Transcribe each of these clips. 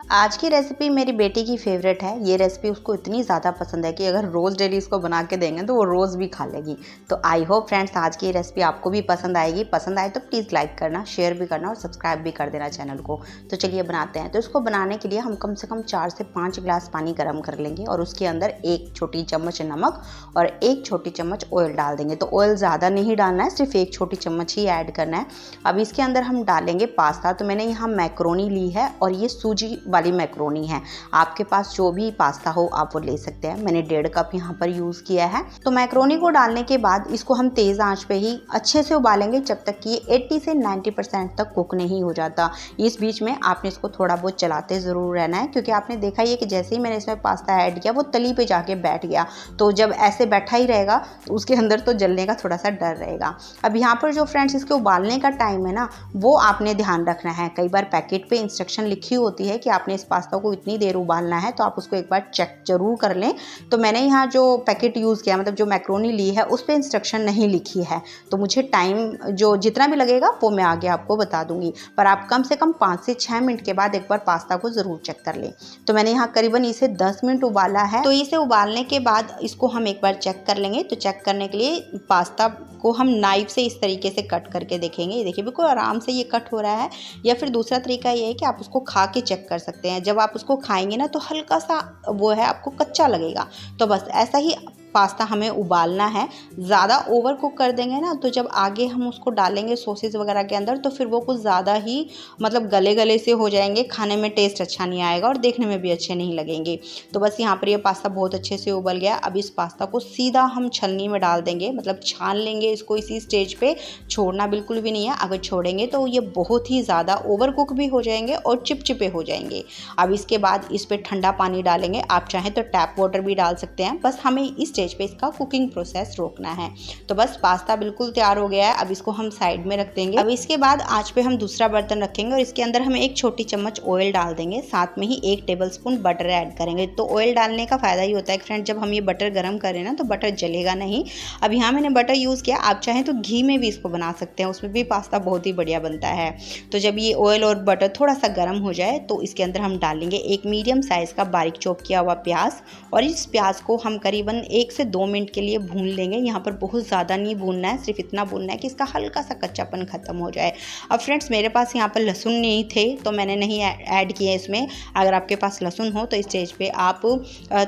आज की रेसिपी मेरी बेटी की फेवरेट है। ये रेसिपी उसको इतनी ज़्यादा पसंद है कि अगर रोज़ डेली इसको बना के देंगे तो वो रोज़ भी खा लेगी। तो आई होप फ्रेंड्स आज की रेसिपी आपको भी पसंद आएगी। पसंद आए तो प्लीज़ लाइक करना, शेयर भी करना और सब्सक्राइब भी कर देना चैनल को। तो चलिए बनाते हैं। तो इसको बनाने के लिए हम कम से कम 4 से 5 गिलास पानी गर्म कर लेंगे और उसके अंदर 1 छोटी चम्मच नमक और 1 छोटी चम्मच ऑयल डाल देंगे। तो ऑयल ज़्यादा नहीं डालना है, सिर्फ 1 छोटी चम्मच ही ऐड करना है। अब इसके अंदर हम डालेंगे पास्ता। तो मैंने यहाँ मैक्रोनी ली है और ये सूजी वाली मैक्रोनी है। आपके पास जो भी पास्ता हो आप वो ले सकते हैं। मैंने 1.5 कप यहाँ पर यूज़ किया है। तो मैक्रोनी को डालने के बाद इसको हम तेज़ आंच पे ही अच्छे से उबालेंगे जब तक कि ये 80 से 90% तक कुक नहीं हो जाता। इस बीच में आपने इसको थोड़ा बहुत चलाते ज़रूर रहना है, क्योंकि आपने देखा ही है कि जैसे ही मैंने इसमें पास्ता ऐड किया वो तली पे जाके बैठ गया। तो जब ऐसे बैठा ही रहेगा तो उसके अंदर तो जलने का थोड़ा सा डर रहेगा। अब यहाँ पर जो फ्रेंड्स इसके उबालने का टाइम है ना, वो आपने ध्यान रखना है। कई बार पैकेट पे इंस्ट्रक्शन लिखी होती है कि आपने इस पास्ता को इतनी देर उबालना है, तो आप उसको एक बार चेक जरूर कर लें। तो मैंने यहाँ जो पैकेट यूज़ किया, मतलब जो मैक्रोनी ली है, उस पर इंस्ट्रक्शन नहीं लिखी है। तो मुझे टाइम जो जितना भी लगेगा वो मैं आगे आपको बता दूंगी, पर आप कम से कम 5 से 6 मिनट के बाद एक बार पास्ता को ज़रूर चेक कर लें। तो मैंने यहाँ करीबन इसे 10 मिनट उबाला है। तो इसे उबालने के बाद इसको हम एक बार चेक कर लेंगे। तो चेक करने के लिए पास्ता को हम नाइफ से इस तरीके से कट करके देखेंगे। ये देखिए बिल्कुल आराम से ये कट हो रहा है। या फिर दूसरा तरीका ये है कि आप उसको खा के चेक कर सकते हैं। जब आप उसको खाएंगे ना तो हल्का सा वो है, आपको कच्चा लगेगा। तो बस ऐसा ही पास्ता हमें उबालना है। ज़्यादा ओवर कुक कर देंगे ना तो जब आगे हम उसको डालेंगे सॉसेज वगैरह के अंदर तो फिर वो कुछ ज़्यादा ही मतलब गले गले से हो जाएंगे। खाने में टेस्ट अच्छा नहीं आएगा और देखने में भी अच्छे नहीं लगेंगे। तो बस यहाँ पर ये पास्ता बहुत अच्छे से उबल गया। अब इस पास्ता को सीधा हम छलनी में डाल देंगे, मतलब छान लेंगे इसको इसी स्टेज पे। छोड़ना बिल्कुल भी नहीं है। अगर छोड़ेंगे तो ये बहुत ही ज़्यादा ओवर कुक भी हो जाएंगे और चिपचिपे हो जाएंगे। अब इसके बाद इस पर ठंडा पानी डालेंगे। आप चाहें तो टैप वाटर भी डाल सकते हैं। बस हमें इस स्टेज पे इसका कुकिंग प्रोसेस रोकना है। तो बस पास्ता बिल्कुल तैयार हो गया है। अब इसको हम साइड में रख देंगे। अब इसके बाद आंच पे हम दूसरा बर्तन रखेंगे और इसके अंदर हम 1 छोटी चम्मच ऑयल डाल देंगे। साथ में ही 1 टेबलस्पून बटर ऐड करेंगे। तो ऑयल डालने का फायदा ही होता है फ्रेंड, जब हम ये बटर गर्म करें ना तो बटर जलेगा नहीं। अब यहाँ मैंने बटर यूज़ किया। आप चाहें तो घी में भी इसको बना सकते हैं, उसमें भी पास्ता बहुत ही बढ़िया बनता है। तो जब ये ऑयल और बटर थोड़ा सा गर्म हो जाए तो इसके अंदर हम डालेंगे 1 मीडियम साइज़ का बारीक चॉप किया हुआ प्याज। और इस प्याज को हम करीबन 1 से 2 मिनट के लिए भून लेंगे। यहाँ पर बहुत ज़्यादा नहीं भूनना है, सिर्फ इतना भूनना है कि इसका हल्का सा कच्चापन खत्म हो जाए। अब फ्रेंड्स मेरे पास यहाँ पर लहसुन नहीं थे तो मैंने नहीं ऐड किया इसमें। अगर आपके पास लहसुन हो तो इस स्टेज पे आप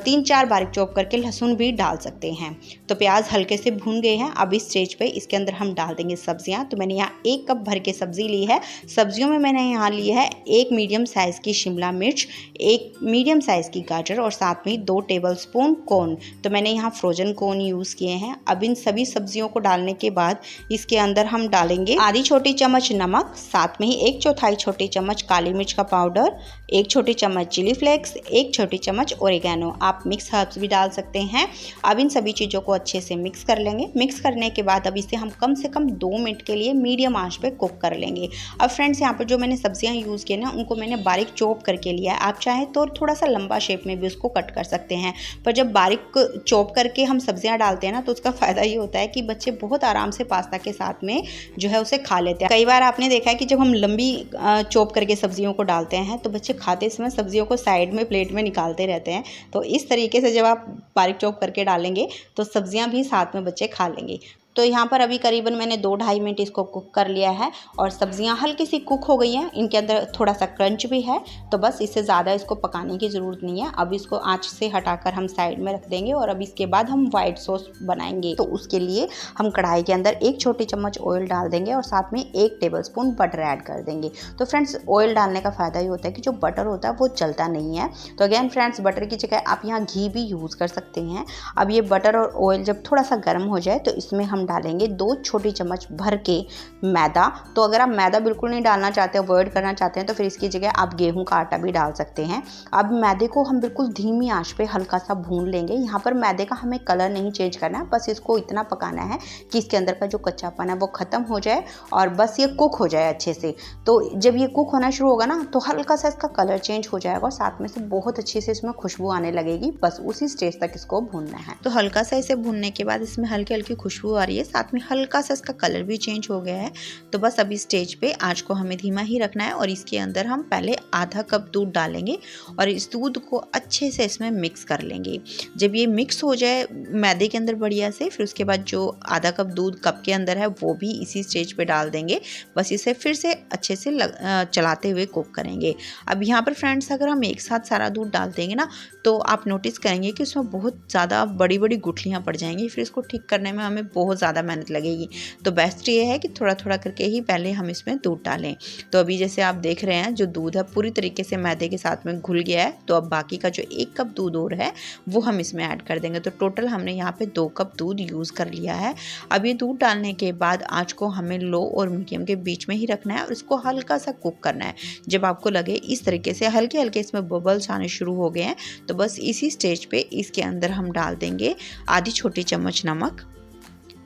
3-4 बारीक चॉप करके लहसुन भी डाल सकते हैं। तो प्याज हल्के से भून गए हैं। अब इस स्टेज पे इसके अंदर हम डाल देंगे सब्जियाँ। तो मैंने यहाँ 1 कप भर के सब्जी ली है। सब्जियों में मैंने यहाँ ली है 1 मीडियम साइज़ की शिमला मिर्च, 1 मीडियम साइज़ की गाजर और साथ में 2 टेबलस्पून कॉर्न। तो मैंने यहाँ फ्रोजन कॉर्न यूज़ किए हैं। अब इन सभी सब्जियों को डालने के बाद इसके अंदर हम डालेंगे आधी छोटी चम्मच नमक, साथ में ही 1/4 छोटी चम्मच काली मिर्च का पाउडर, 1 छोटी चम्मच चिली फ्लेक्स, 1 छोटी चम्मच ओरिगेनो। आप मिक्स हर्ब्स भी डाल सकते हैं। अब इन सभी चीज़ों को अच्छे से मिक्स कर लेंगे। मिक्स करने के बाद अब इसे हम कम से कम 2 मिनट के लिए मीडियम आंच पे कुक कर लेंगे। अब फ्रेंड्स यहाँ पर जो मैंने सब्जियाँ यूज़ की ना उनको मैंने बारीक चॉप करके लिया है। आप चाहें तो थोड़ा सा लंबा शेप में भी उसको कट कर सकते हैं, पर जब बारीक चॉप करके हम सब्जियाँ डालते हैं ना तो उसका फ़ायदा ये होता है कि बच्चे बहुत आराम से पास्ता के साथ में जो है उसे खा लेते हैं। कई बार आपने देखा है कि जब हम लंबी चॉप करके सब्जियों को डालते हैं तो बच्चे खाते समय सब्जियों को साइड में प्लेट में निकालते रहते हैं। तो इस तरीके से जब आप बारीक चॉप करके डालेंगे तो सब्जियां भी साथ में बच्चे खा लेंगे। तो यहाँ पर अभी करीबन मैंने 2-2.5 मिनट इसको कुक कर लिया है और सब्जियां हल्की सी कुक हो गई हैं। इनके अंदर थोड़ा सा क्रंच भी है। तो बस इससे ज़्यादा इसको पकाने की ज़रूरत नहीं है। अब इसको आंच से हटाकर हम साइड में रख देंगे और अब इसके बाद हम वाइट सॉस बनाएंगे। तो उसके लिए हम कढ़ाई के अंदर 1 छोटी चम्मच ऑयल डाल देंगे और साथ में 1 टेबलस्पून बटर ऐड कर देंगे। तो फ्रेंड्स ऑयल डालने का फ़ायदा ये होता है कि जो बटर होता है वो जलता नहीं है। तो अगेन फ्रेंड्स बटर की जगह आप यहाँ घी भी यूज़ कर सकते हैं। अब ये बटर और ऑयल जब थोड़ा सा गर्म हो जाए तो इसमें हम डालेंगे 2 छोटी चम्मच भर के मैदा। तो अगर आप मैदा बिल्कुल नहीं डालना चाहते, अवॉइड करना चाहते हैं, तो फिर इसकी जगह आप गेहूं का आटा भी डाल सकते हैं। अब मैदे को हम बिल्कुल धीमी आंच पे हल्का सा भून लेंगे। यहाँ पर मैदे का हमें कलर नहीं चेंज करना है, बस इसको इतना पकाना है कि इसके अंदर का जो कच्चापन है वो ख़त्म हो जाए और बस ये कुक हो जाए अच्छे से। तो जब ये कुक होना शुरू होगा ना तो हल्का सा इसका कलर चेंज हो जाएगा और साथ में से बहुत अच्छे से इसमें खुशबू आने लगेगी। बस उसी स्टेज तक इसको भूनना है। तो हल्का सा इसे भूनने के बाद इसमें हल्की हल्की खुशबू आ रही रही है, साथ में हल्का सा इसका कलर भी चेंज हो गया है। तो बस अभी स्टेज पे आँच को हमें धीमा ही रखना है और इसके अंदर हम पहले आधा कप दूध डालेंगे और इस दूध को अच्छे से इसमें मिक्स कर लेंगे। जब ये मिक्स हो जाए मैदे के अंदर बढ़िया से, फिर उसके बाद जो आधा कप दूध कप के अंदर है वो भी इसी स्टेज पे डाल देंगे। बस इसे फिर से अच्छे से चलाते हुए कुक करेंगे। अब यहाँ पर फ्रेंड्स अगर हम एक साथ सारा दूध डाल देंगे ना तो आप नोटिस करेंगे कि उसमें बहुत ज़्यादा बड़ी बड़ी गुठलियाँ पड़ जाएंगी, फिर इसको ठीक करने में हमें बहुत ज़्यादा मेहनत लगेगी। तो बेस्ट ये है कि थोड़ा थोड़ा करके ही पहले हम इसमें दूध डालें। तो अभी जैसे आप देख रहे हैं जो दूध है पूरी तरीके से मैदे के साथ में घुल गया है। तो अब बाकी का जो 1 कप दूध और है वो हम इसमें ऐड कर देंगे। तो टोटल हमने यहाँ पे 2 कप दूध यूज़ कर लिया है। अब ये दूध डालने के बाद आँच को हमें लो और मीडियम के बीच में ही रखना है और इसको हल्का सा कुक करना है। जब आपको लगे इस तरीके से हल्के हल्के इसमें बबल्स आने शुरू हो गए हैं तो बस इसी स्टेज पे इसके अंदर हम डाल देंगे आधी छोटी चम्मच नमक,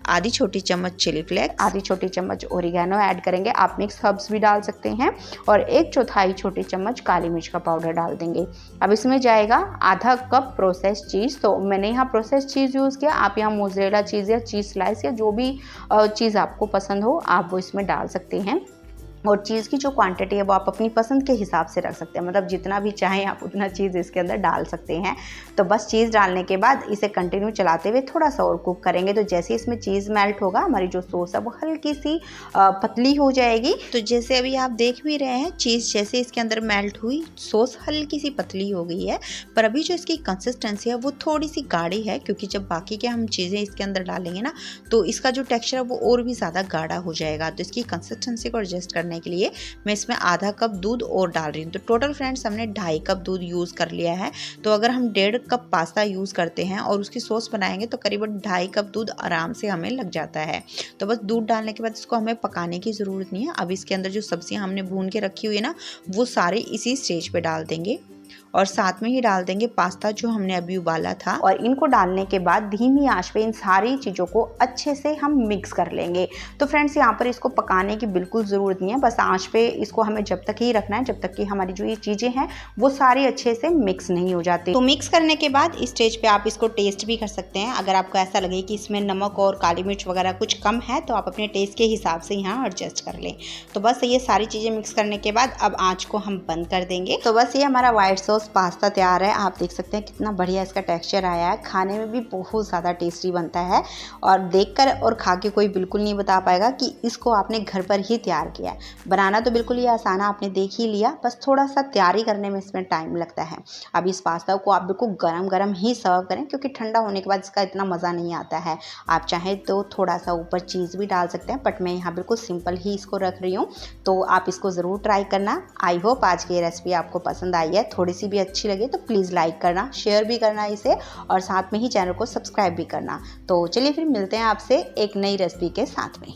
आधी छोटी चम्मच चिली फ्लेक्स, आधी छोटी चम्मच ओरिगेनो ऐड करेंगे। आप मिक्स हर्ब्स भी डाल सकते हैं और 1/4 छोटी चम्मच काली मिर्च का पाउडर डाल देंगे। अब इसमें जाएगा आधा कप प्रोसेस्ड चीज़। तो मैंने यहाँ प्रोसेस्ड चीज़ यूज़ किया, आप यहाँ मोज़रेला चीज़ या चीज़ स्लाइस या जो भी चीज़ आपको पसंद हो आप वो इसमें डाल सकते हैं। और चीज़ की जो क्वांटिटी है वो आप अपनी पसंद के हिसाब से रख सकते हैं, मतलब जितना भी चाहें आप उतना चीज़ इसके अंदर डाल सकते हैं। तो बस चीज़ डालने के बाद इसे कंटिन्यू चलाते हुए थोड़ा सा और कुक करेंगे। तो जैसे ही इसमें चीज़ मेल्ट होगा हमारी जो सॉस है वो हल्की सी पतली हो जाएगी। तो जैसे अभी आप देख भी रहे हैं चीज़ जैसे इसके अंदर मेल्ट हुई सॉस हल्की सी पतली हो गई है, पर अभी जो इसकी कंसिस्टेंसी है वो थोड़ी सी गाढ़ी है, क्योंकि जब बाकी के हम चीज़ें इसके अंदर डालेंगे ना तो इसका जो टेक्स्चर है वो और भी ज़्यादा गाढ़ा हो जाएगा। तो इसकी कंसिस्टेंसी को एडजस्ट करने के लिए मैं इसमें आधा कप दूध और डाल रही हूँ। तो टोटल फ्रेंड्स हमने 2.5 कप दूध यूज़ कर लिया है। तो अगर हम 1.5 कप पास्ता यूज़ करते हैं और उसकी सॉस बनाएंगे तो करीबन 2.5 कप दूध आराम से हमें लग जाता है। तो बस दूध डालने के बाद इसको हमें पकाने की ज़रूरत नहीं है। अब इसके अंदर जो सब्जियाँ हमने भून के रखी हुई है ना वो सारे इसी स्टेज पे डाल देंगे और साथ में ही डाल देंगे पास्ता जो हमने अभी उबाला था। और इनको डालने के बाद धीमी आंच पे इन सारी चीज़ों को अच्छे से हम मिक्स कर लेंगे। तो फ्रेंड्स यहाँ पर इसको पकाने की बिल्कुल ज़रूरत नहीं है, बस आंच पे इसको हमें जब तक ही रखना है जब तक कि हमारी जो ये चीज़ें हैं वो सारी अच्छे से मिक्स नहीं हो जाती। तो मिक्स करने के बाद इस स्टेज पे आप इसको टेस्ट भी कर सकते हैं। अगर आपको ऐसा लगे कि इसमें नमक और काली मिर्च वगैरह कुछ कम है तो आप अपने टेस्ट के हिसाब से यहाँ एडजस्ट कर लें। तो बस ये सारी चीज़ें मिक्स करने के बाद अब आँच को हम बंद कर देंगे। तो बस ये हमारा व्हाइट सॉस पास्ता तैयार है। आप देख सकते हैं कितना बढ़िया इसका टेक्सचर आया है, खाने में भी बहुत ज़्यादा टेस्टी बनता है और देखकर और खा के कोई बिल्कुल नहीं बता पाएगा कि इसको आपने घर पर ही तैयार किया है। बनाना तो बिल्कुल ही आसान है, आपने देख ही लिया, बस थोड़ा सा तैयारी करने में इसमें टाइम लगता है। अब इस पास्ता को आप बिल्कुल गरम गरम ही सर्व करें, क्योंकि ठंडा होने के बाद इसका इतना मज़ा नहीं आता है। आप चाहें तो थोड़ा सा ऊपर चीज़ भी डाल सकते हैं, बट मैं यहाँ बिल्कुल सिंपल ही इसको रख रही हूँ। तो आप इसको ज़रूर ट्राई करना। आई होप आज की रेसिपी आपको पसंद आई है। थोड़ी सी भी अच्छी लगे तो प्लीज़ लाइक करना, शेयर भी करना इसे और साथ में ही चैनल को सब्सक्राइब भी करना। तो चलिए फिर मिलते हैं आपसे एक नई रेसिपी के साथ में।